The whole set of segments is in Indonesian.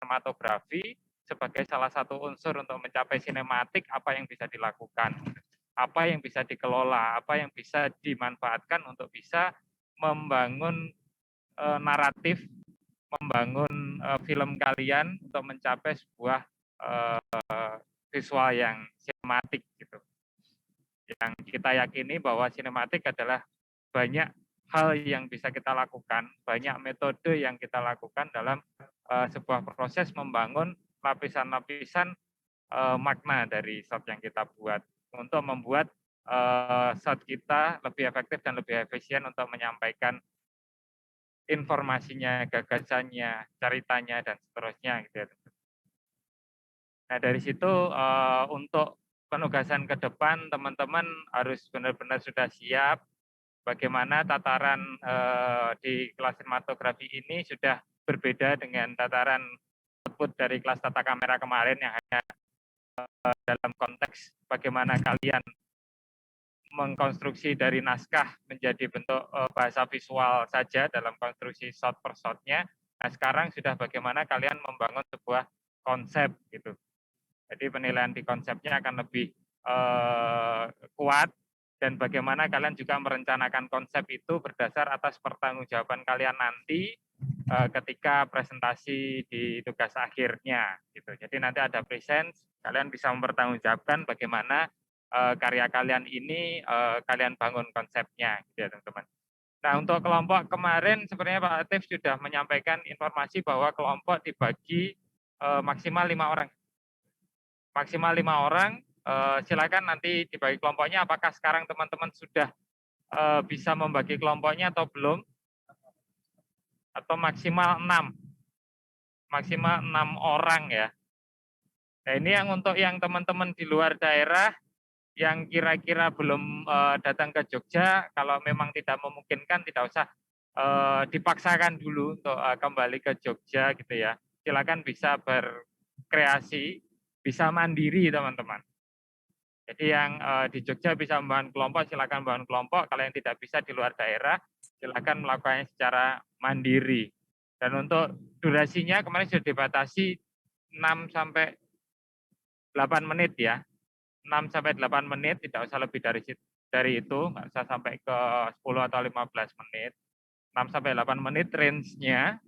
sinematografi sebagai salah satu unsur untuk mencapai sinematik, apa yang bisa dilakukan, apa yang bisa dikelola, apa yang bisa dimanfaatkan untuk bisa membangun naratif, membangun film kalian untuk mencapai sebuah visual yang sinematik gitu. Yang kita yakini bahwa sinematik adalah banyak hal yang bisa kita lakukan, banyak metode yang kita lakukan dalam sebuah proses membangun lapisan-lapisan makna dari shot yang kita buat untuk membuat shot kita lebih efektif dan lebih efisien untuk menyampaikan informasinya, gagasannya, ceritanya dan seterusnya gitu ya. Nah, dari situ untuk penugasan ke depan teman-teman harus benar-benar sudah siap bagaimana tataran di kelas sinematografi ini sudah berbeda dengan tataran output dari kelas tata kamera kemarin yang hanya dalam konteks bagaimana kalian mengkonstruksi dari naskah menjadi bentuk bahasa visual saja dalam konstruksi shot per shotnya. Nah, sekarang sudah bagaimana kalian membangun sebuah konsep gitu. Jadi penilaian di konsepnya akan lebih kuat dan bagaimana kalian juga merencanakan konsep itu berdasar atas pertanggungjawaban kalian nanti ketika presentasi di tugas akhirnya gitu. Jadi nanti ada present, kalian bisa mempertanggungjawabkan bagaimana karya kalian ini kalian bangun konsepnya gitu ya teman-teman. Nah, untuk kelompok kemarin sebenarnya Pak Latif sudah menyampaikan informasi bahwa kelompok dibagi maksimal 5 orang. Maksimal 5 orang, silakan nanti dibagi kelompoknya. Apakah sekarang teman-teman sudah bisa membagi kelompoknya atau belum? Atau maksimal 6? Maksimal 6 orang ya. Nah, ini yang untuk yang teman-teman di luar daerah yang kira-kira belum datang ke Jogja, kalau memang tidak memungkinkan tidak usah dipaksakan dulu untuk kembali ke Jogja gitu ya. Silakan bisa berkreasi, bisa mandiri teman-teman. Jadi yang di Jogja bisa membangun kelompok, silakan membangun kelompok. Kalau yang tidak bisa di luar daerah, silakan melakukannya secara mandiri. Dan untuk durasinya kemarin sudah dibatasi 6 sampai 8 menit ya. 6 sampai 8 menit, tidak usah lebih dari itu, nggak usah sampai ke 10 atau 15 menit. 6 sampai 8 menit range-nya.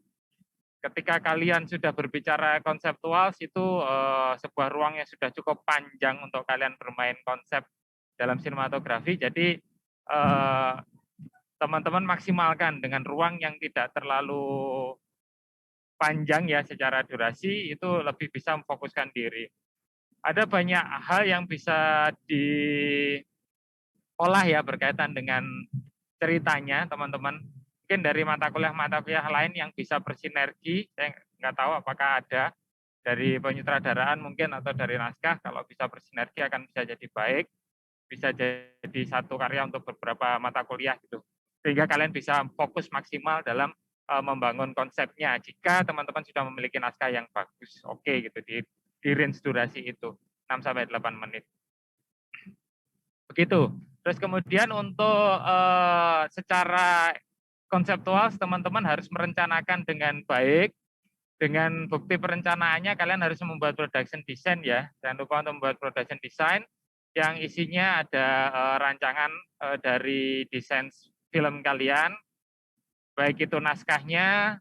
Ketika kalian sudah berbicara konseptual, itu sebuah ruang yang sudah cukup panjang untuk kalian bermain konsep dalam sinematografi. Jadi teman-teman maksimalkan dengan ruang yang tidak terlalu panjang ya secara durasi, itu lebih bisa memfokuskan diri. Ada banyak hal yang bisa diolah ya berkaitan dengan ceritanya, teman-teman. Mungkin dari mata kuliah lain yang bisa bersinergi, saya nggak tahu apakah ada dari penyutradaraan mungkin atau dari naskah, kalau bisa bersinergi akan bisa jadi baik, bisa jadi satu karya untuk beberapa mata kuliah gitu. Sehingga kalian bisa fokus maksimal dalam membangun konsepnya. Jika teman-teman sudah memiliki naskah yang bagus, oke gitu di range durasi itu 6 sampai 8 menit. Begitu. Terus kemudian untuk secara konseptual teman-teman harus merencanakan dengan baik. Dengan bukti perencanaannya kalian harus membuat production design ya. Jangan lupa untuk membuat production design yang isinya ada rancangan dari desain film kalian, baik itu naskahnya,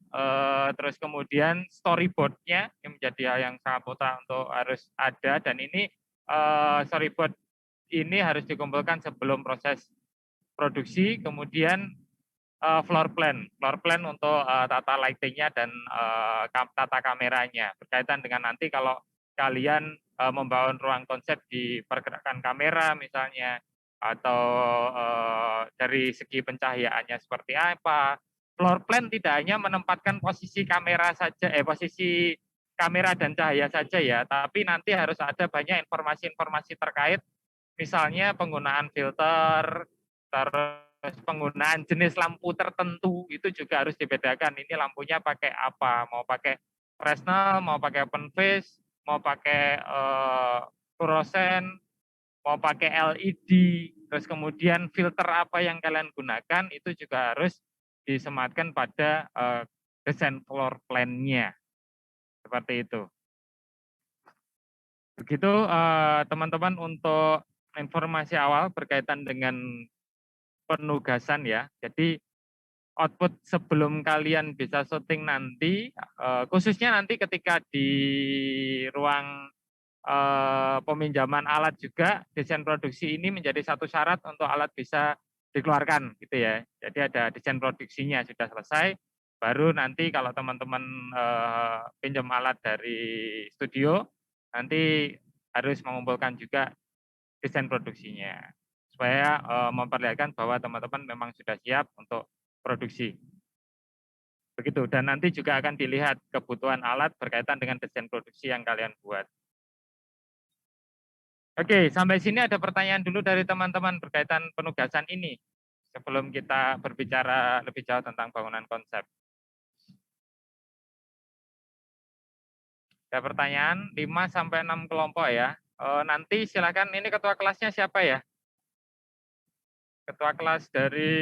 terus kemudian storyboard-nya yang menjadi hal yang sangat utama untuk harus ada, dan ini storyboard ini harus dikumpulkan sebelum proses produksi, kemudian floor plan untuk tata lighting-nya dan tata kameranya, berkaitan dengan nanti kalau kalian membangun ruang konsep di pergerakan kamera misalnya, atau dari segi pencahayaannya seperti apa. Floor plan tidak hanya menempatkan posisi kamera saja, posisi kamera dan cahaya saja ya, tapi nanti harus ada banyak informasi-informasi terkait, misalnya penggunaan filter, terus penggunaan jenis lampu tertentu itu juga harus dibedakan. Ini lampunya pakai apa? Mau pakai Fresnel, mau pakai open face, mau pakai fluorescent, mau pakai LED, terus kemudian filter apa yang kalian gunakan itu juga harus disematkan pada desain floor plan-nya. Seperti itu. Begitu teman-teman untuk informasi awal berkaitan dengan penugasan ya. Jadi output sebelum kalian bisa syuting nanti, khususnya nanti ketika di ruang peminjaman alat juga, desain produksi ini menjadi satu syarat untuk alat bisa dikeluarkan gitu ya. Jadi ada desain produksinya sudah selesai, baru nanti kalau teman-teman pinjam alat dari studio, nanti harus mengumpulkan juga desain produksinya supaya memperlihatkan bahwa teman-teman memang sudah siap untuk produksi. Begitu, dan nanti juga akan dilihat kebutuhan alat berkaitan dengan desain produksi yang kalian buat. Oke, sampai sini ada pertanyaan dulu dari teman-teman berkaitan penugasan ini sebelum kita berbicara lebih jauh tentang bangunan konsep. Ada pertanyaan 5 sampai 6 kelompok ya. Nanti silakan, ini ketua kelasnya siapa ya? Ketua kelas dari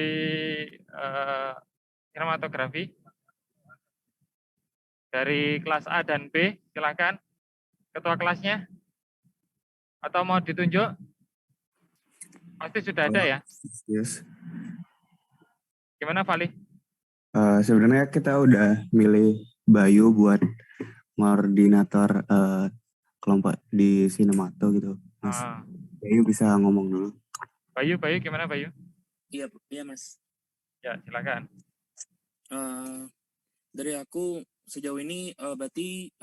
sinematografi. Dari kelas A dan B, silakan. Ketua kelasnya. Atau mau ditunjuk? Pasti sudah ada ya. Yes. Gimana Vali? Sebenarnya kita udah milih Bayu buat koordinator kelompok di Sinemato gitu, Mas. Bayu bisa ngomong dulu. Bayu gimana Bayu? Iya Mas. Ya silakan. Dari aku sejauh ini berarti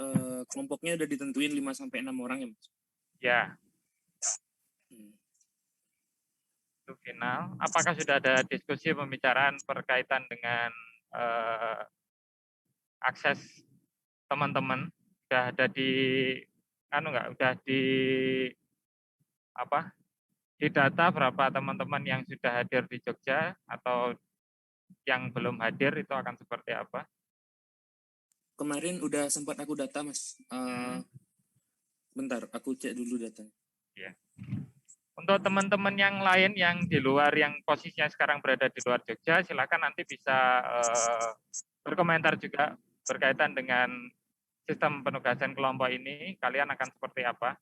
kelompoknya udah ditentuin 5 sampai 6 orang ya Mas? Ya. Itu final. Apakah sudah ada diskusi pembicaraan berkaitan dengan akses teman-teman? Sudah ada di udah di apa? Di data berapa teman-teman yang sudah hadir di Jogja atau yang belum hadir itu akan seperti apa? Kemarin udah sempat aku data Mas. Bentar, aku cek dulu datanya. Ya. Untuk teman-teman yang lain yang di luar, yang posisinya sekarang berada di luar Jogja, silakan nanti bisa berkomentar juga berkaitan dengan sistem penugasan kelompok ini. Kalian akan seperti apa?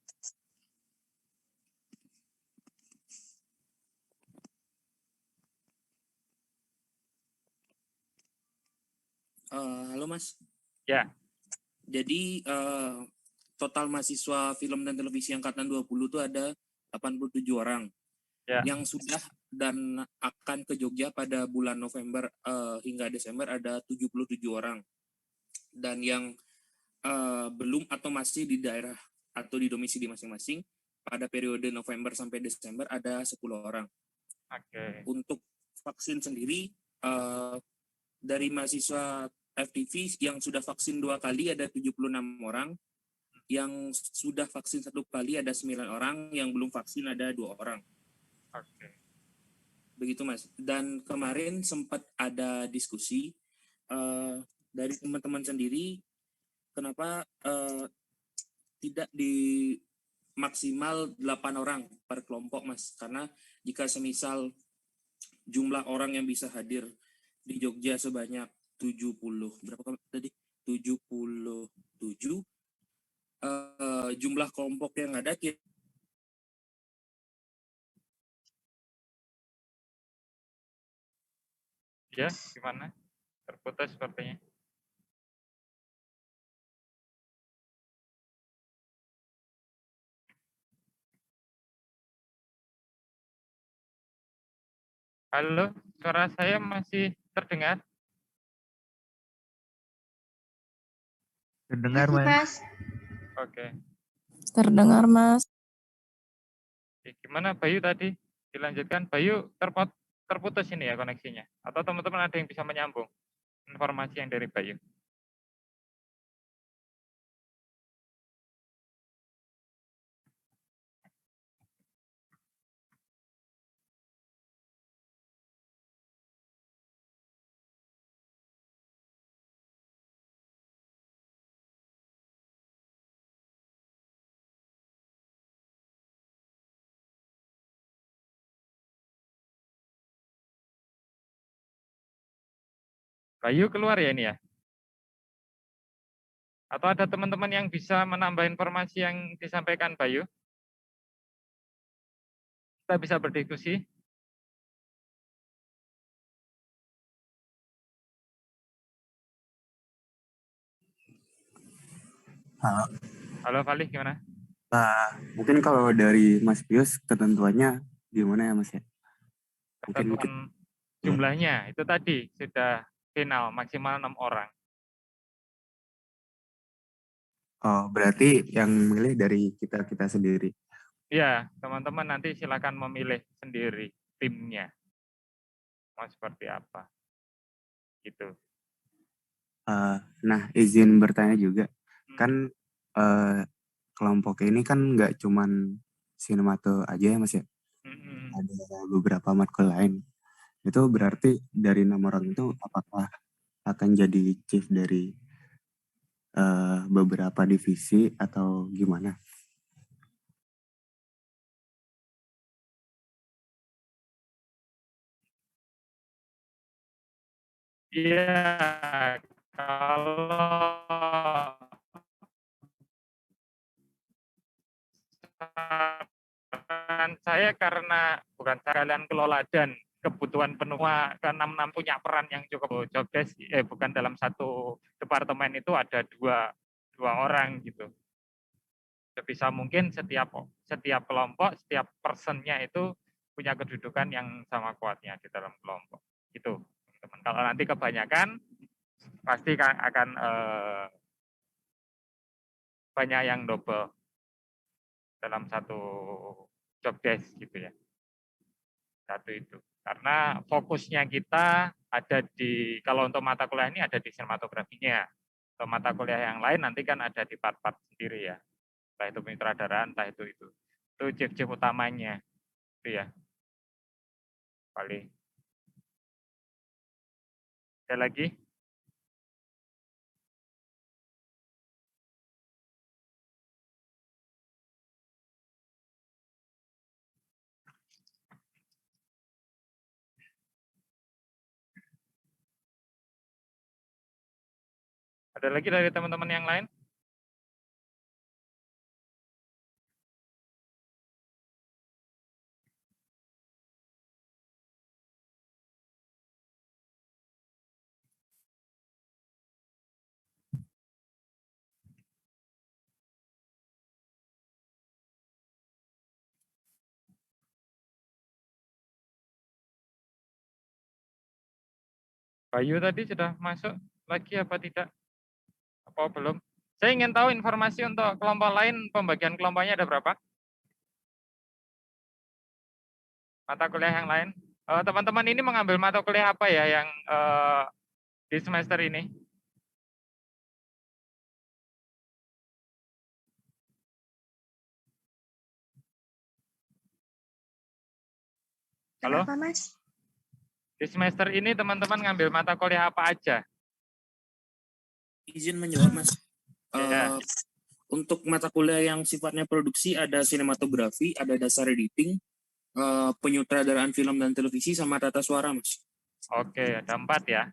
Halo Mas. Ya. Jadi total mahasiswa film dan televisi angkatan 20 itu ada 87 orang. Ya. Yang sudah dan akan ke Jogja pada bulan November hingga Desember ada 77 orang. Dan yang belum atau masih di daerah atau di domisili masing-masing pada periode November sampai Desember ada 10 orang. Oke. Untuk vaksin sendiri dari mahasiswa FTV yang sudah vaksin 2 kali ada 76 orang, yang sudah vaksin 1 kali ada 9 orang, yang belum vaksin ada 2 orang. Oke. Begitu Mas. Dan kemarin sempat ada diskusi dari teman-teman sendiri, kenapa tidak di maksimal 8 orang per kelompok Mas, karena jika semisal jumlah orang yang bisa hadir di Jogja sebanyak 70 berapa tadi 77 jumlah kelompok yang ada Ya, gimana? Terputus sepertinya. Halo, suara saya masih terdengar? Terdengar, Mas. Oke. Terdengar, Mas. Gimana Bayu tadi? Dilanjutkan. Bayu terputus ini ya koneksinya. Atau teman-teman ada yang bisa menyambung informasi yang dari Bayu? Bayu keluar ya ini ya? Atau ada teman-teman yang bisa menambah informasi yang disampaikan Bayu? Kita bisa berdiskusi. Halo. Halo Fali, gimana? Mungkin kalau dari Mas Pius ketentuannya gimana ya Mas ya? Mungkin Ketentuan jumlahnya itu tadi sudah final maksimal 6 orang. oh berarti yang milih dari kita sendiri. Ya, teman-teman nanti silakan memilih sendiri timnya mau seperti apa. Gitu. Nah, izin bertanya juga, kan kelompok ini kan nggak cuman sinemato aja ya Mas ya, ada beberapa matkul lain. Itu berarti dari nomor orang itu apakah akan jadi chief dari beberapa divisi atau gimana? Iya, kalau saran saya karena bukan kalian kelola dan kebutuhan penua ke 66 punya peran yang cukup job desk, bukan dalam satu departemen itu ada dua orang gitu. Sebisa mungkin setiap kelompok, setiap personnya itu punya kedudukan yang sama kuatnya di dalam kelompok. Gitu, teman-teman. Kalau nanti kebanyakan pasti akan banyak yang double dalam satu job desk gitu ya. Satu itu. Karena fokusnya kita ada di, kalau untuk mata kuliah ini ada di sinematografinya. Untuk mata kuliah yang lain nanti kan ada di part-part sendiri ya. Entah itu penyutradaraan, entah itu. Itu chief utamanya. Itu ya. Paling. Ada lagi? Ada lagi dari teman-teman yang lain? Bayu tadi sudah masuk lagi apa tidak? Apa belum? Saya ingin tahu informasi untuk kelompok lain, pembagian kelompoknya ada berapa? Mata kuliah yang lain? Teman-teman ini mengambil mata kuliah apa ya yang di semester ini? Halo? Kenapa, Mas? Di semester ini teman-teman ngambil mata kuliah apa aja? Izin menjawab, Mas. Ya. Untuk mata kuliah yang sifatnya produksi ada sinematografi, ada dasar editing, penyutradaraan film dan televisi, sama tata suara, Mas. Oke, ada 4 ya.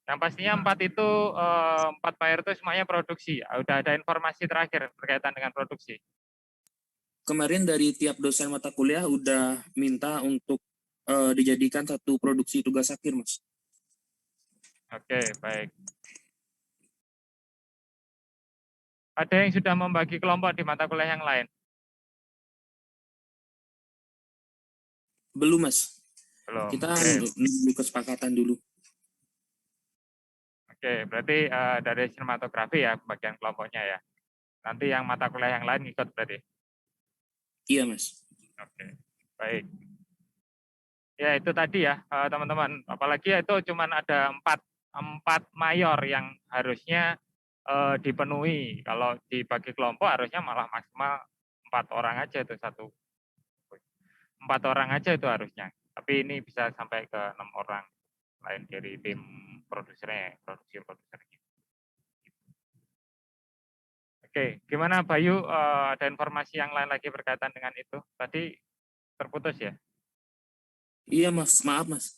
Yang pastinya 4 itu 4 player itu semuanya produksi. Udah ada informasi terakhir berkaitan dengan produksi. Kemarin dari tiap dosen mata kuliah udah minta untuk dijadikan satu produksi tugas akhir, Mas. Oke, baik. Ada yang sudah membagi kelompok di mata kuliah yang lain? Belum, Mas. Belum. Kita Oke. nunggu kesepakatan dulu. Oke, berarti dari sinematografi ya bagian kelompoknya ya. Nanti yang mata kuliah yang lain ikut berarti. Iya, Mas. Oke, baik. Ya itu tadi ya teman-teman. Apalagi itu cuma ada 4 mayor yang harusnya dipenuhi. Kalau dibagi kelompok harusnya malah maksimal 4 orang aja itu 4 orang aja itu harusnya. Tapi ini bisa sampai ke 6 orang lain dari tim produsernya, produsernya. Oke, gimana Bayu? Ada informasi yang lain lagi berkaitan dengan itu? Tadi terputus ya? Iya, Mas. Maaf, Mas.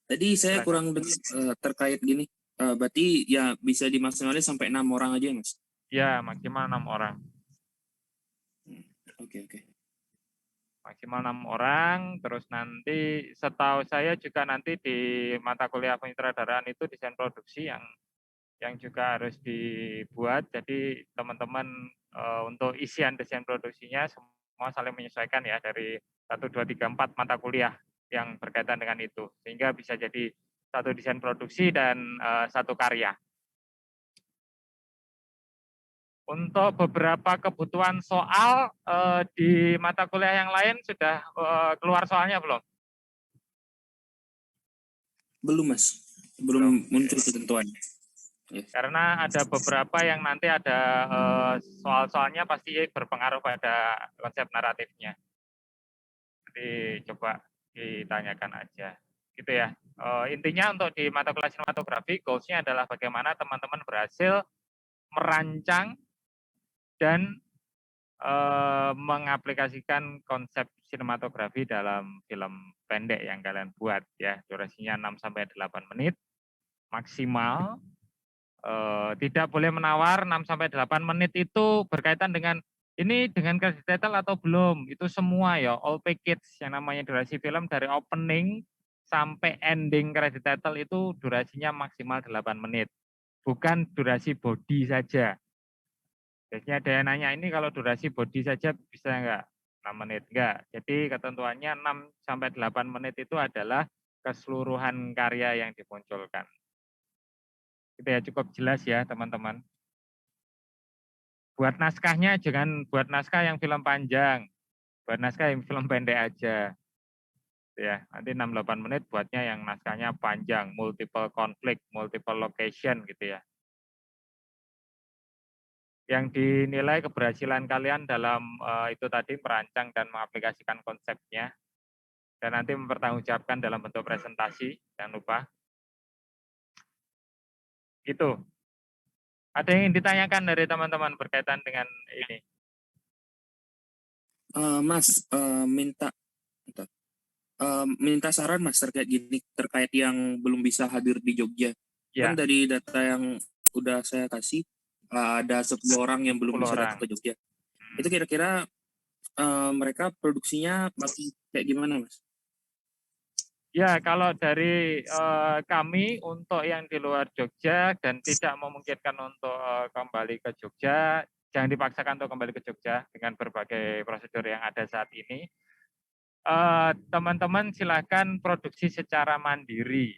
Tadi saya kurang dengar terkait gini. Berarti ya bisa dimaksimalin sampai 6 orang aja, Mas? Ya, maksimal 6 orang. Oke. Maksimal 6 orang, terus nanti setahu saya juga nanti di mata kuliah penyutradaraan itu desain produksi yang juga harus dibuat. Jadi teman-teman untuk isian desain produksinya semua saling menyesuaikan ya dari 1, 2, 3, 4 mata kuliah yang berkaitan dengan itu. Sehingga bisa jadi satu desain produksi dan satu karya. Untuk beberapa kebutuhan soal di mata kuliah yang lain sudah keluar soalnya belum? Belum, Mas. Belum muncul ketentuan. Karena ada beberapa yang nanti ada soal-soalnya pasti berpengaruh pada konsep naratifnya. Jadi coba ditanyakan aja. Gitu ya. Intinya untuk di mata kuliah sinematografi, goals-nya adalah bagaimana teman-teman berhasil merancang dan mengaplikasikan konsep sinematografi dalam film pendek yang kalian buat ya. Durasinya 6-8 menit maksimal. Tidak boleh menawar 6-8 menit itu berkaitan dengan ini dengan credit title atau belum. Itu semua ya, all package yang namanya durasi film dari opening sampai ending credit title itu durasinya maksimal 8 menit. Bukan durasi body saja. Biasanya ada yang nanya ini kalau durasi body saja bisa enggak? 6 menit enggak. Jadi ketentuannya 6-8 menit itu adalah keseluruhan karya yang dimunculkan. Itu ya cukup jelas ya teman-teman. Buat naskahnya jangan buat naskah yang film panjang. Buat naskah yang film pendek aja. Ya, nanti 6-8 menit buatnya yang naskahnya panjang, multiple conflict, multiple location gitu ya. Yang dinilai keberhasilan kalian dalam itu tadi merancang dan mengaplikasikan konsepnya dan nanti mempertanggungjawabkan dalam bentuk presentasi, jangan lupa. Gitu. Ada yang ingin ditanyakan dari teman-teman berkaitan dengan ini? Mas, minta saran Mas terkait yang belum bisa hadir di Jogja. Ya. Kan dari data yang udah saya kasih ada 10 orang yang belum 10 bisa orang. datang ke Jogja. Itu kira-kira mereka produksinya masih kayak gimana, Mas? Ya, kalau dari kami untuk yang di luar Jogja dan tidak memungkinkan untuk kembali ke Jogja, jangan dipaksakan untuk kembali ke Jogja dengan berbagai prosedur yang ada saat ini. Teman-teman silakan produksi secara mandiri,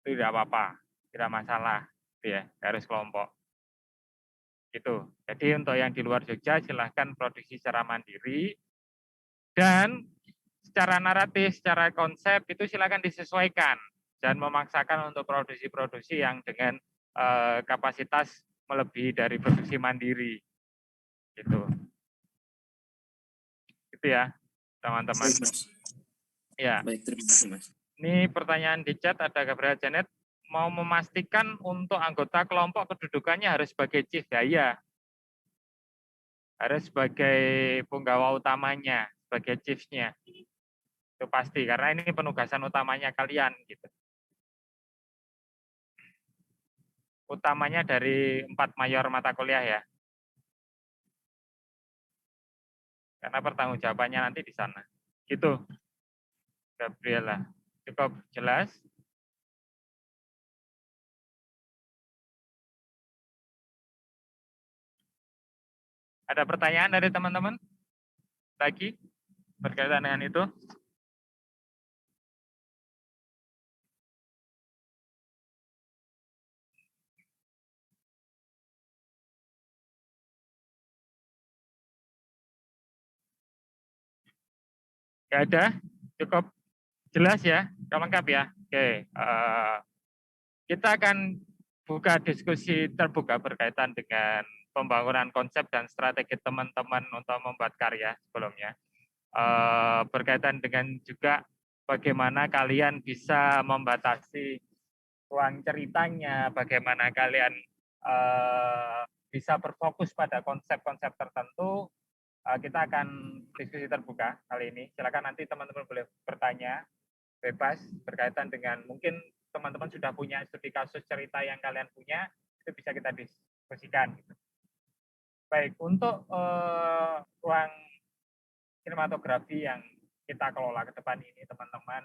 itu tidak apa-apa, tidak masalah, gitu ya, harus kelompok. Gitu. Jadi untuk yang di luar Jogja silahkan produksi secara mandiri dan secara naratif, secara konsep itu silakan disesuaikan. Jangan memaksakan untuk produksi-produksi yang dengan kapasitas melebihi dari produksi mandiri. Gitu. Gitu ya, teman-teman. Ya. Baik, terima kasih, Mas. Ini pertanyaan di chat ada Gabriel Janet mau memastikan untuk anggota kelompok kedudukannya harus sebagai chief ya. Harus sebagai punggawa utamanya, sebagai chiefnya. Itu pasti karena ini penugasan utamanya kalian gitu. Utamanya dari 4 mayor mata kuliah ya. Karena pertanggungjawabannya nanti di sana. Gitu. Gabriela, cukup jelas? Ada pertanyaan dari teman-teman? Lagi berkaitan dengan itu? Nggak ada? Cukup jelas ya? Lengkap ya? Oke. Kita akan buka diskusi terbuka berkaitan dengan pembangunan konsep dan strategi teman-teman untuk membuat karya sebelumnya. Berkaitan dengan juga bagaimana kalian bisa membatasi ruang ceritanya, bagaimana kalian bisa berfokus pada konsep-konsep tertentu. Kita akan diskusi terbuka kali ini. Silakan nanti teman-teman boleh bertanya bebas berkaitan dengan mungkin teman-teman sudah punya studi kasus cerita yang kalian punya, itu bisa kita diskusikan. Gitu. Baik, untuk ruang sinematografi yang kita kelola ke depan ini, teman-teman,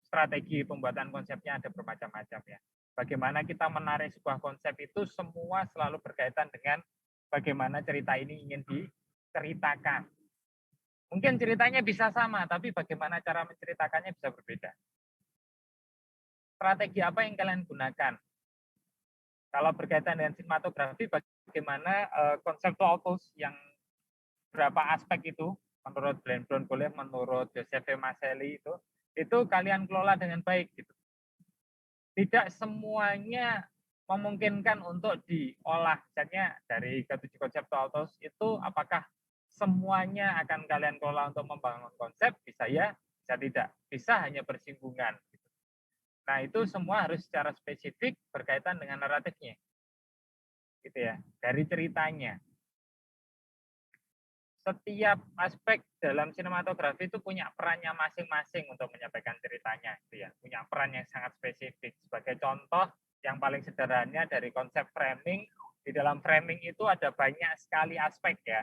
strategi pembuatan konsepnya ada bermacam-macam ya. Bagaimana kita menarik sebuah konsep itu semua selalu berkaitan dengan bagaimana cerita ini ingin diceritakan. Mungkin ceritanya bisa sama, tapi bagaimana cara menceritakannya bisa berbeda. Strategi apa yang kalian gunakan? Kalau berkaitan dengan sinematografi, bagaimana conceptual tools yang berapa aspek itu, menurut Glenn Brown-Golev, menurut Joseph Maselli itu kalian kelola dengan baik. Gitu. Tidak semuanya memungkinkan untuk diolah. Misalnya dari ke-7 conceptual tools itu apakah semuanya akan kalian kelola untuk membangun konsep? Bisa ya, bisa tidak. Bisa hanya bersinggungan. Nah, itu semua harus secara spesifik berkaitan dengan naratifnya. Gitu ya, dari ceritanya. Setiap aspek dalam sinematografi itu punya perannya masing-masing untuk menyampaikan ceritanya. Gitu ya. Punya peran yang sangat spesifik. Sebagai contoh, yang paling sederhananya dari konsep framing, di dalam framing itu ada banyak sekali aspek ya,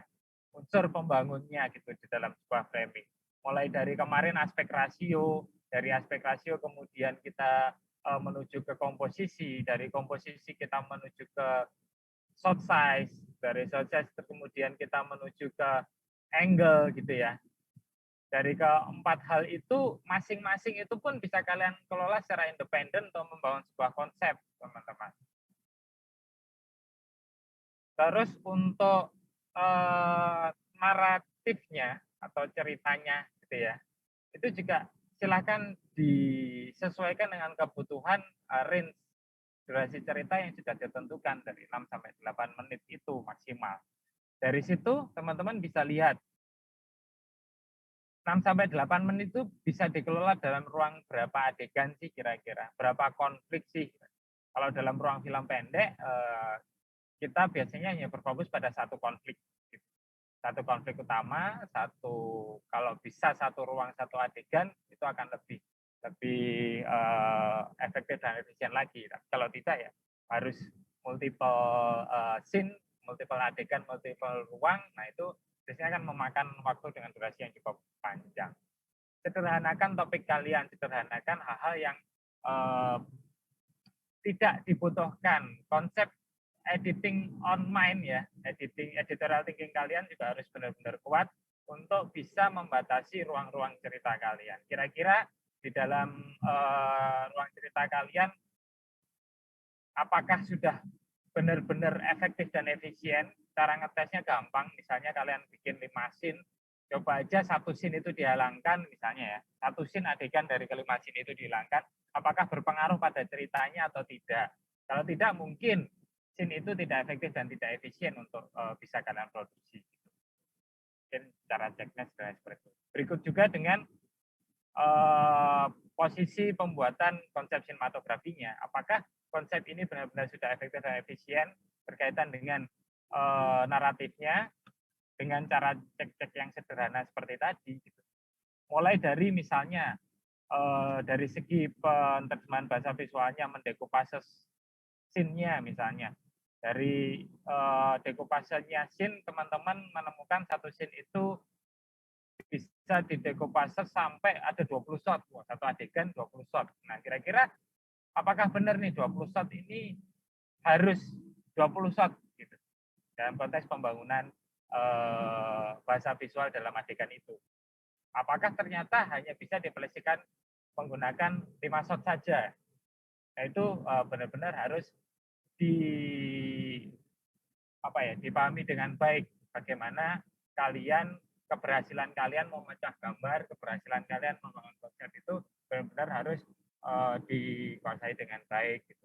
unsur pembangunnya gitu di dalam sebuah framing. Mulai dari kemarin aspek rasio, dari aspek rasio kemudian kita menuju ke komposisi, dari komposisi kita menuju ke shot size, dari shot size kemudian kita menuju ke angle gitu ya. Dari keempat hal itu masing-masing itu pun bisa kalian kelola secara independen untuk membangun sebuah konsep, teman-teman. Terus untuk naratifnya atau ceritanya gitu ya, itu juga silakan disesuaikan dengan kebutuhan range durasi cerita yang sudah ditentukan dari 6 sampai 8 menit itu maksimal. Dari situ teman-teman bisa lihat 6 sampai 8 menit itu bisa dikelola dalam ruang berapa adegan sih kira-kira, berapa konflik sih. Kalau dalam ruang film pendek kita biasanya hanya berfokus pada satu konflik. Satu konflik utama, kalau bisa satu ruang, satu adegan, itu akan lebih efektif dan efisien lagi. Tapi kalau tidak ya harus multiple scene, multiple adegan, multiple ruang, nah itu biasanya akan memakan waktu dengan durasi yang cukup panjang. Sederhanakan topik kalian, sederhanakan hal-hal yang tidak dibutuhkan. Konsep editing on mind ya, editorial thinking kalian juga harus benar-benar kuat untuk bisa membatasi ruang-ruang cerita kalian. Kira-kira di dalam ruang cerita kalian, apakah sudah benar-benar efektif dan efisien? Cara ngetesnya gampang, misalnya kalian bikin 5 scene, coba aja satu scene itu dihilangkan, misalnya ya, satu scene adegan dari ke-5 scene itu dihilangkan, apakah berpengaruh pada ceritanya atau tidak? Kalau tidak, mungkin scene itu tidak efektif dan tidak efisien untuk bisa kalian produksi. Mungkin cara ceknya seperti itu. Berikut juga dengan posisi pembuatan konsep sinematografinya. Apakah konsep ini benar-benar sudah efektif dan efisien berkaitan dengan naratifnya, dengan cara cek-cek yang sederhana seperti tadi. Gitu. Mulai dari misalnya dari segi penerjemahan bahasa visualnya, mendekupase scene-nya misalnya. Dari dekupasenya scene, teman-teman menemukan satu scene itu bisa didekupase sampai ada 20 shot. Satu adegan 20 shot. Nah, kira-kira apakah benar nih 20 shot ini harus 20 shot gitu. Dalam konteks pembangunan bahasa visual dalam adegan itu. Apakah ternyata hanya bisa dipelesikan menggunakan 5 shot saja? Nah, itu benar-benar harus dipahami dengan baik bagaimana keberhasilan kalian memecah gambar, keberhasilan kalian membangun konsep itu benar-benar harus dikuasai dengan baik gitu.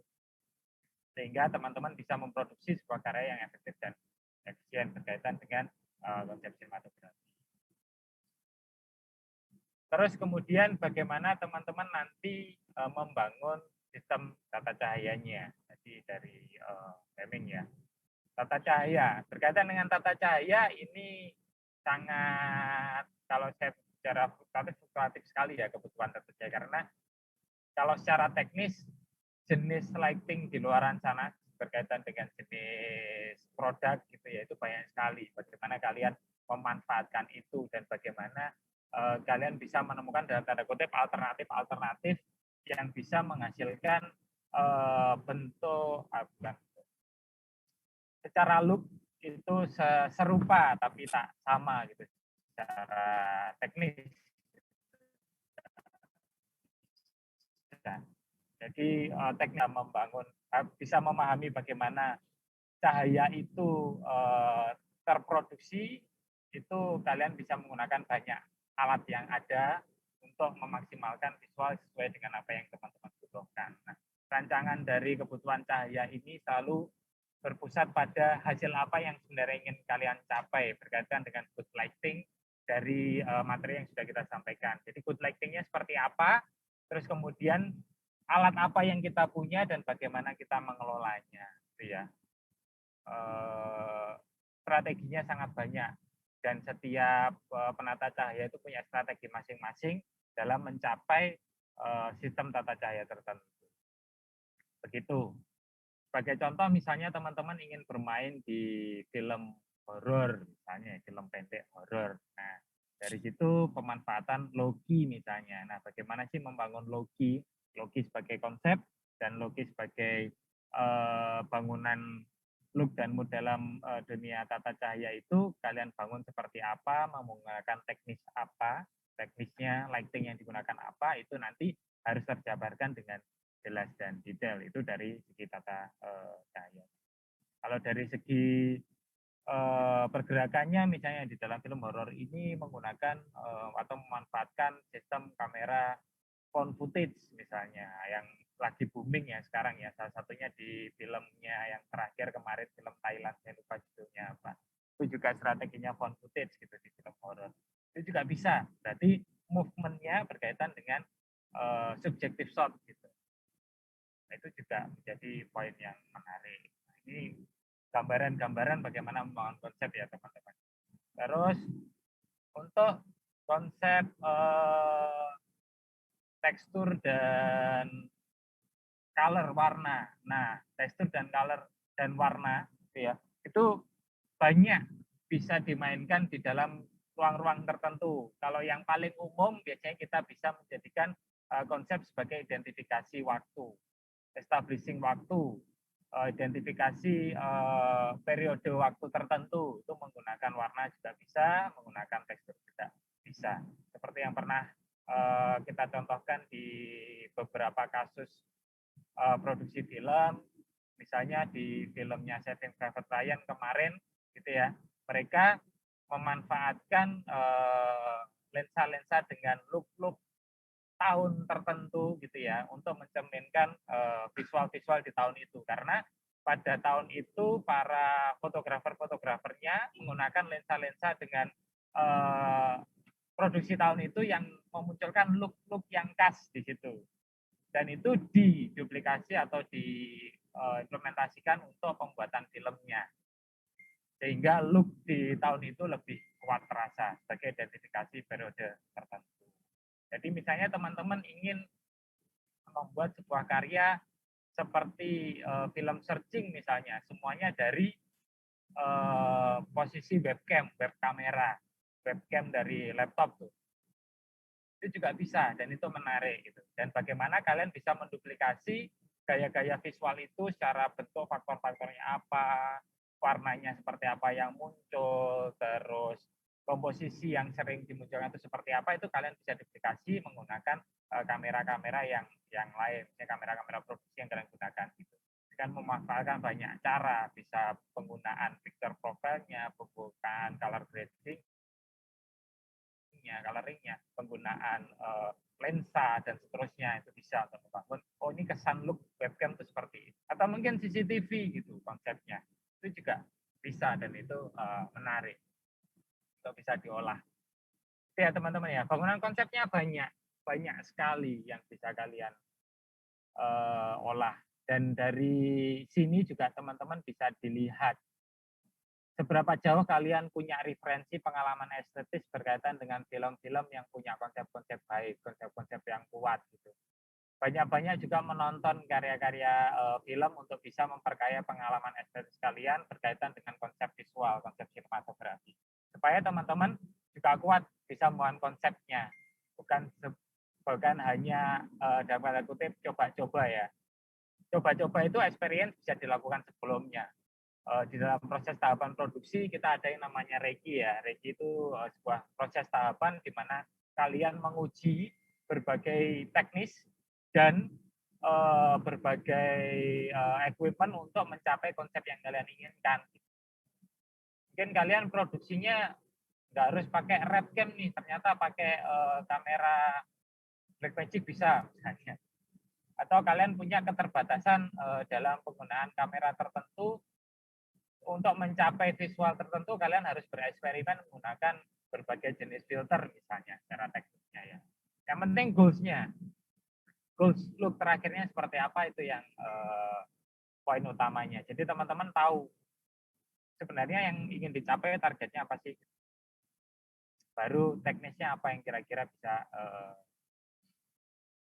Sehingga teman-teman bisa memproduksi sebuah karya yang efektif dan efisien berkaitan dengan konsep sinematografi. Terus kemudian bagaimana teman-teman nanti membangun sistem tata cahayanya, jadi dari framing ya. Tata cahaya, berkaitan dengan tata cahaya ini sangat, kalau saya bicara fluktuatif sekali ya kebutuhan tata cahaya, karena kalau secara teknis jenis lighting di luaran sana berkaitan dengan jenis produk gitu ya, itu banyak sekali. Bagaimana kalian memanfaatkan itu dan bagaimana kalian bisa menemukan dalam tanda kutip alternatif yang bisa menghasilkan bentuk secara look itu serupa tapi tak sama gitu secara teknis. Jadi teknik membangun bisa memahami bagaimana cahaya itu terproduksi, itu kalian bisa menggunakan banyak alat yang ada untuk memaksimalkan visual sesuai dengan apa yang teman-teman butuhkan. Nah, rancangan dari kebutuhan cahaya ini selalu berpusat pada hasil apa yang sebenarnya ingin kalian capai berkaitan dengan good lighting dari materi yang sudah kita sampaikan. Jadi good lightingnya seperti apa, terus kemudian alat apa yang kita punya dan bagaimana kita mengelolanya, gitu ya. Strateginya sangat banyak dan setiap penata cahaya itu punya strategi masing-masing dalam mencapai sistem tata cahaya tertentu. Begitu. Sebagai contoh misalnya teman-teman ingin bermain di film horor, misalnya film pendek horor. Nah, dari situ pemanfaatan logi misalnya. Nah, bagaimana sih membangun logi sebagai konsep dan logi sebagai bangunan look dan mood dalam dunia tata cahaya itu kalian bangun seperti apa, menggunakan teknis apa, teknisnya lighting yang digunakan apa, itu nanti harus terjabarkan dengan jelas dan detail itu dari segi tata cahaya. Kalau dari segi pergerakannya misalnya di dalam film horor ini menggunakan atau memanfaatkan sistem kamera found footage misalnya yang lagi booming ya sekarang ya, salah satunya di filmnya yang terakhir kemarin, film Thailand, saya lupa judulnya apa, itu juga strateginya found footage gitu di film horor. Itu juga bisa, berarti movement-nya berkaitan dengan subjective shot gitu. Nah, itu juga menjadi poin yang menarik. Nah, ini gambaran-gambaran bagaimana membangun konsep ya teman-teman. Terus untuk konsep tekstur dan color warna. Nah, tekstur dan color dan warna gitu ya, itu banyak bisa dimainkan di dalam ruang-ruang tertentu. Kalau yang paling umum biasanya kita bisa menjadikan konsep sebagai identifikasi waktu, establishing waktu, identifikasi periode waktu tertentu, itu menggunakan warna juga bisa, menggunakan tekstur juga bisa. Seperti yang pernah kita contohkan di beberapa kasus produksi film, misalnya di filmnya Saving Private Ryan kemarin, gitu ya, mereka memanfaatkan lensa-lensa dengan look-look tahun tertentu, gitu ya, untuk mencerminkan visual-visual di tahun itu, karena pada tahun itu para fotografer-fotografernya menggunakan lensa-lensa dengan produksi tahun itu yang memunculkan look-look yang khas di situ. Dan itu diduplikasi atau diimplementasikan untuk pembuatan filmnya. Sehingga look di tahun itu lebih kuat terasa sebagai identifikasi periode tertentu. Jadi misalnya teman-teman ingin membuat sebuah karya seperti film searching misalnya, semuanya dari posisi webcam, web kamera, webcam dari laptop tuh. Itu juga bisa dan itu menarik gitu. Dan bagaimana kalian bisa menduplikasi gaya-gaya visual itu secara bentuk, faktor-faktornya apa, warnanya seperti apa yang muncul, terus komposisi yang sering dimunculkan itu seperti apa, itu kalian bisa duplikasi menggunakan kamera-kamera yang lain, misalnya kamera-kamera produksi yang kalian gunakan gitu. Dengan memanfaatkan banyak cara, bisa penggunaan picture profile-nya, penggunaan color grading, coloringnya, penggunaan lensa dan seterusnya, itu bisa untuk membangun ini kesan look webcam itu seperti itu, atau mungkin CCTV gitu konsepnya, itu juga bisa dan itu menarik untuk bisa diolah. Ya teman-teman ya, bangunan konsepnya banyak sekali yang bisa kalian olah, dan dari sini juga teman-teman bisa dilihat seberapa jauh kalian punya referensi pengalaman estetis berkaitan dengan film-film yang punya konsep-konsep baik, konsep-konsep yang kuat gitu. banyak-banyak juga menonton karya-karya film untuk bisa memperkaya pengalaman estetik kalian berkaitan dengan konsep visual, konsep sinematografi. Supaya teman-teman juga kuat bisa membangun konsepnya, bukan hanya dalam tanda kutip coba-coba ya. Coba-coba itu experience bisa dilakukan sebelumnya. Di dalam proses tahapan produksi kita ada yang namanya regi ya. Regi itu sebuah proses tahapan di mana kalian menguji berbagai teknis dan berbagai equipment untuk mencapai konsep yang kalian inginkan. Mungkin kalian produksinya nggak harus pakai webcam nih, ternyata pakai kamera Blackmagic bisa misalnya. Atau kalian punya keterbatasan dalam penggunaan kamera tertentu, untuk mencapai visual tertentu kalian harus bereksperimen menggunakan berbagai jenis filter misalnya secara teknisnya ya. Yang penting goals-nya. Goals look terakhirnya seperti apa itu yang poin utamanya. Jadi teman-teman tahu sebenarnya yang ingin dicapai targetnya apa sih. Baru teknisnya apa yang kira-kira bisa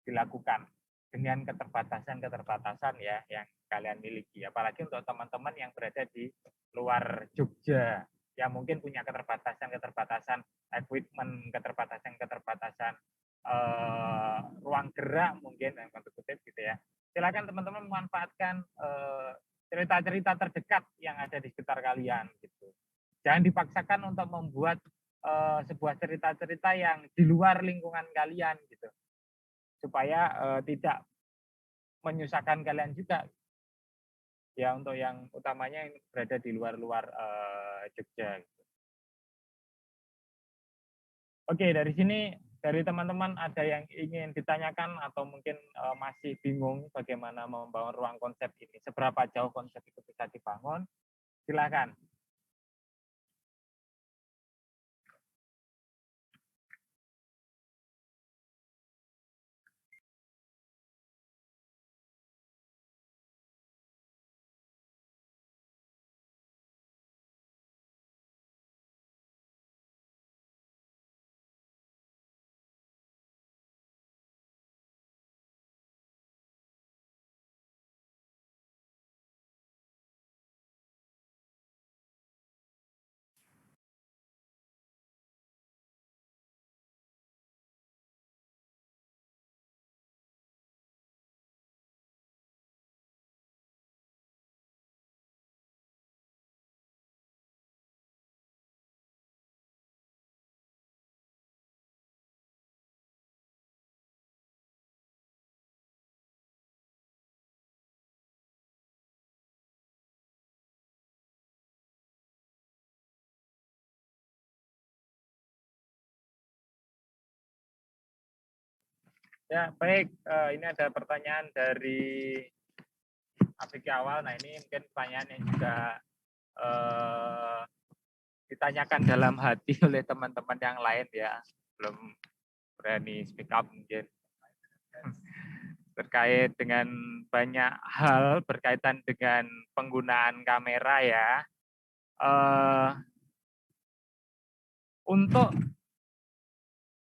dilakukan dengan keterbatasan-keterbatasan ya yang kalian miliki. Apalagi untuk teman-teman yang berada di luar Jogja yang mungkin punya keterbatasan equipment, keterbatasan ruang gerak mungkin yang kutip gitu ya. Silakan teman-teman memanfaatkan cerita-cerita terdekat yang ada di sekitar kalian gitu. Jangan dipaksakan untuk membuat sebuah cerita-cerita yang di luar lingkungan kalian gitu. Supaya tidak menyusahkan kalian juga. Ya untuk yang utamanya yang berada di luar-luar Jogja. Gitu. Oke, dari sini dari teman-teman ada yang ingin ditanyakan atau mungkin masih bingung bagaimana membangun ruang konsep ini, seberapa jauh konsep itu bisa dibangun, silakan. Ya, baik. Ini ada pertanyaan dari Afiki Awal. Nah, ini mungkin pertanyaan yang juga ditanyakan dalam hati oleh teman-teman yang lain ya. Belum berani speak up mungkin. Terkait dengan banyak hal berkaitan dengan penggunaan kamera ya. Untuk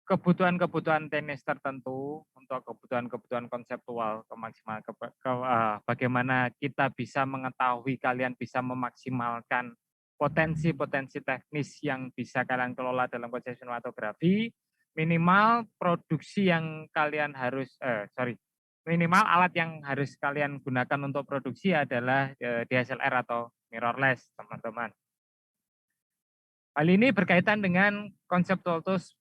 kebutuhan-kebutuhan teknis tertentu, untuk kebutuhan-kebutuhan konseptual, bagaimana kita bisa mengetahui kalian bisa memaksimalkan potensi-potensi teknis yang bisa kalian kelola dalam konsep sinematografi, minimal produksi yang kalian harus, minimal alat yang harus kalian gunakan untuk produksi adalah DSLR atau mirrorless, teman-teman. Hal ini berkaitan dengan conceptual tools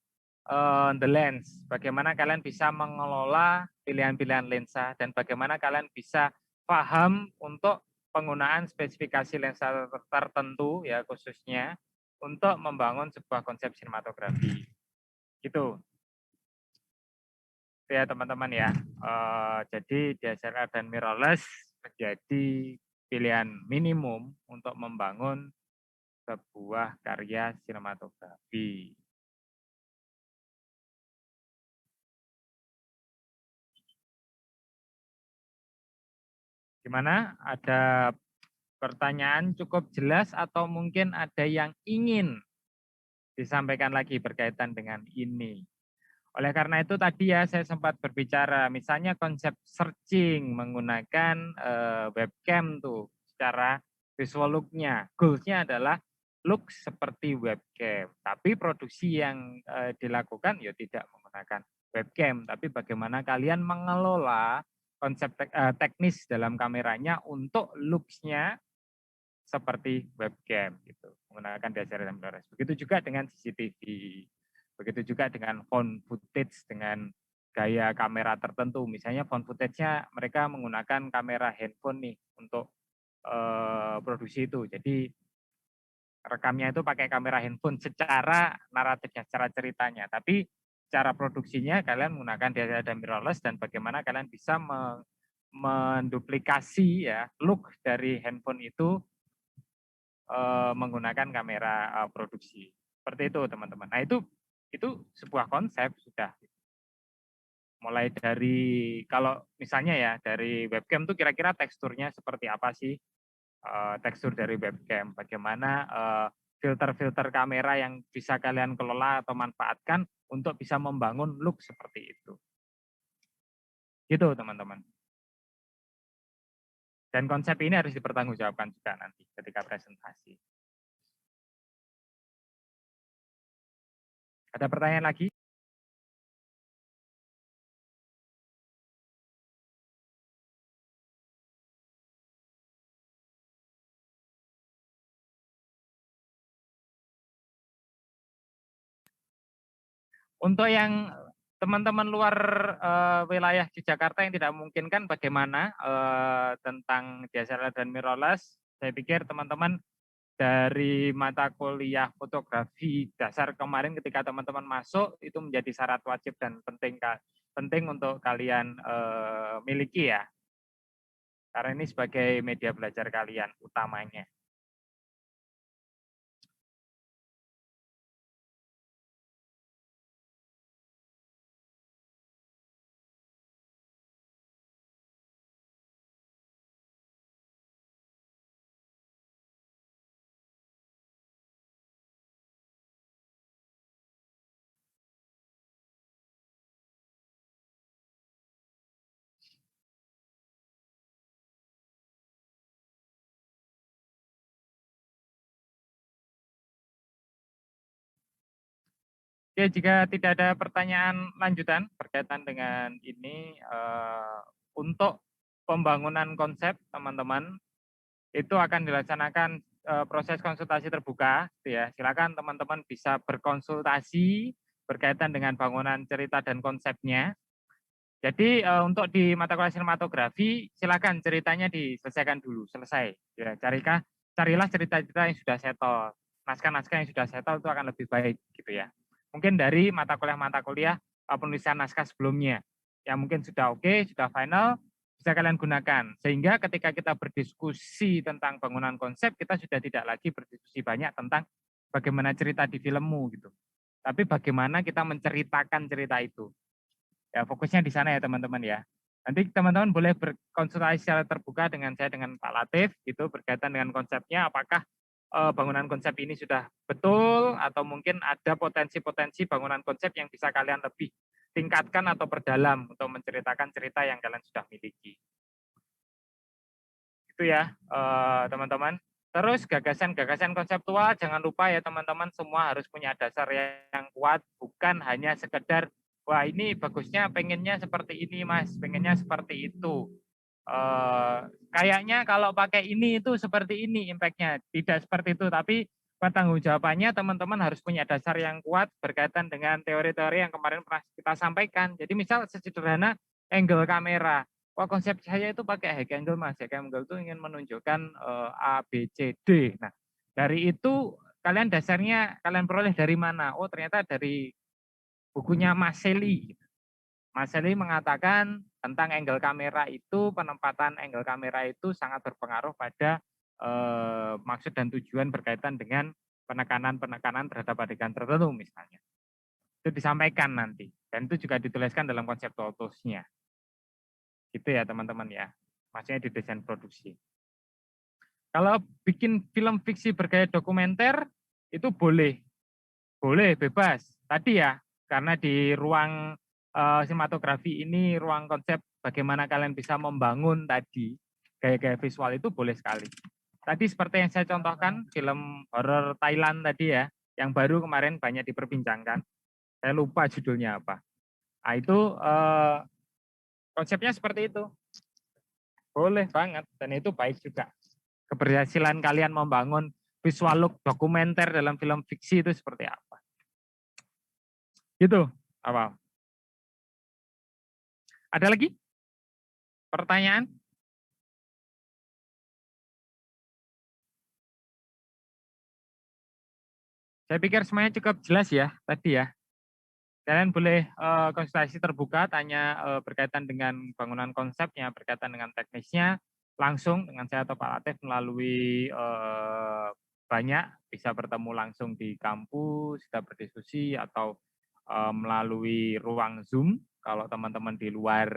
the lens, bagaimana kalian bisa mengelola pilihan-pilihan lensa dan bagaimana kalian bisa paham untuk penggunaan spesifikasi lensa tertentu ya khususnya untuk membangun sebuah konsep sinematografi. Gitu. Itu ya teman-teman ya. Jadi DSLR dan mirrorless menjadi pilihan minimum untuk membangun sebuah karya sinematografi. Gimana? Ada pertanyaan cukup jelas atau mungkin ada yang ingin disampaikan lagi berkaitan dengan ini? Oleh karena itu tadi ya saya sempat berbicara, misalnya konsep searching menggunakan webcam tuh secara visual look-nya. Goals-nya adalah look seperti webcam, tapi produksi yang dilakukan ya tidak menggunakan webcam, tapi bagaimana kalian mengelola konsep teknis dalam kameranya untuk looks-nya seperti webcam gitu, menggunakan DSLR dan ProRes. Begitu juga dengan CCTV. Begitu juga dengan phone footage dengan gaya kamera tertentu. Misalnya phone footage-nya mereka menggunakan kamera handphone nih untuk produksi itu. Jadi rekamnya itu pakai kamera handphone secara naratifnya, secara ceritanya. Tapi secara produksinya kalian menggunakan DSLR dan mirrorless dan bagaimana kalian bisa menduplikasi ya look dari handphone itu menggunakan kamera produksi. Seperti itu teman-teman. Nah itu sebuah konsep sudah. Mulai dari kalau misalnya ya dari webcam tuh kira-kira teksturnya seperti apa sih tekstur dari webcam? Bagaimana filter-filter kamera yang bisa kalian kelola atau manfaatkan untuk bisa membangun look seperti itu. Gitu teman-teman. Dan konsep ini harus dipertanggungjawabkan juga nanti ketika presentasi. Ada pertanyaan lagi? Untuk yang teman-teman luar wilayah di Jakarta yang tidak memungkinkan bagaimana tentang DSLR dan mirrorless, saya pikir teman-teman dari mata kuliah fotografi dasar kemarin ketika teman-teman masuk itu menjadi syarat wajib dan penting untuk kalian miliki ya. Karena ini sebagai media belajar kalian utamanya. Oke, jika tidak ada pertanyaan lanjutan berkaitan dengan ini, untuk pembangunan konsep teman-teman itu akan dilaksanakan proses konsultasi terbuka, gitu ya. Silakan teman-teman bisa berkonsultasi berkaitan dengan bangunan cerita dan konsepnya. Jadi untuk di mata kuliah sinematografi, silakan ceritanya diselesaikan dulu, selesai. Ya, carilah cerita-cerita yang sudah settle, naskah-naskah yang sudah settle itu akan lebih baik, gitu ya. Mungkin dari mata kuliah penulisan naskah sebelumnya, yang mungkin sudah oke, sudah final, bisa kalian gunakan. Sehingga ketika kita berdiskusi tentang bangunan konsep, kita sudah tidak lagi berdiskusi banyak tentang bagaimana cerita di filmmu gitu. Tapi bagaimana kita menceritakan cerita itu. Ya, fokusnya di sana ya teman-teman ya. Nanti teman-teman boleh berkonsultasi secara terbuka dengan saya, dengan Pak Latif, gitu, berkaitan dengan konsepnya, apakah bangunan konsep ini sudah betul, atau mungkin ada potensi-potensi bangunan konsep yang bisa kalian lebih tingkatkan atau perdalam untuk menceritakan cerita yang kalian sudah miliki. Itu ya teman-teman. Terus gagasan-gagasan konseptual, jangan lupa ya teman-teman, semua harus punya dasar yang kuat, bukan hanya sekedar, wah ini bagusnya pengennya seperti ini mas, pengennya seperti itu. Kayaknya kalau pakai ini itu seperti ini impact-nya, tidak seperti itu, tapi pertanggung jawabannya teman-teman harus punya dasar yang kuat berkaitan dengan teori-teori yang kemarin pernah kita sampaikan. Jadi misal sesederhana angle kamera, wah konsep saya itu pakai high angle mas, high angle itu ingin menunjukkan A, B, C, D. Nah dari itu kalian dasarnya kalian peroleh dari mana? Oh ternyata dari bukunya Mas Seli. Mas Seli mengatakan tentang angle kamera itu, penempatan angle kamera itu sangat berpengaruh pada maksud dan tujuan berkaitan dengan penekanan-penekanan terhadap adegan tertentu misalnya. Itu disampaikan nanti, dan itu juga dituliskan dalam konsep tools-nya. Gitu ya teman-teman ya, maksudnya di desain produksi. Kalau bikin film fiksi bergaya dokumenter, itu boleh, bebas. Tadi ya, Karena di ruang sinematografi ini ruang konsep bagaimana kalian bisa membangun tadi gaya-gaya visual itu boleh sekali. Tadi seperti yang saya contohkan film horor Thailand tadi ya, yang baru kemarin banyak diperbincangkan. Saya lupa judulnya apa. Nah, itu konsepnya seperti itu. Boleh banget dan itu baik juga. Keberhasilan kalian membangun visual look dokumenter dalam film fiksi itu seperti apa? Gitu. Apa? Ada lagi? Pertanyaan? Saya pikir semuanya cukup jelas ya tadi ya. Kalian boleh konsultasi terbuka, tanya berkaitan dengan bangunan konsepnya, berkaitan dengan teknisnya, langsung dengan saya atau Pak Latif melalui banyak, bisa bertemu langsung di kampus, kita berdiskusi, atau melalui ruang Zoom, kalau teman-teman di luar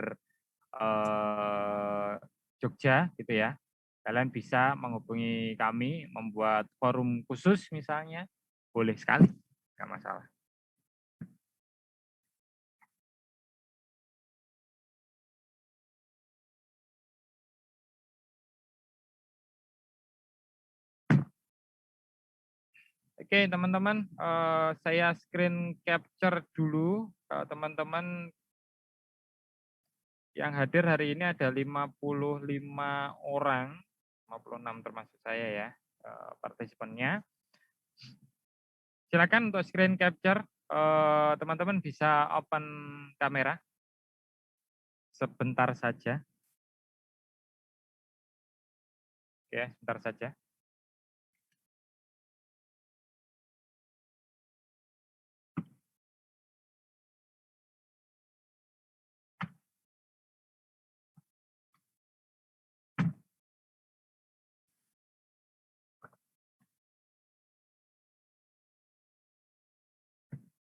Jogja gitu ya, kalian bisa menghubungi kami, membuat forum khusus misalnya, boleh sekali, nggak masalah. Oke teman-teman, saya screen capture dulu. Teman-teman yang hadir hari ini ada 55 orang, 56 termasuk saya ya, partisipannya. Silakan untuk screen capture, teman-teman bisa open kamera sebentar saja. Oke, sebentar saja.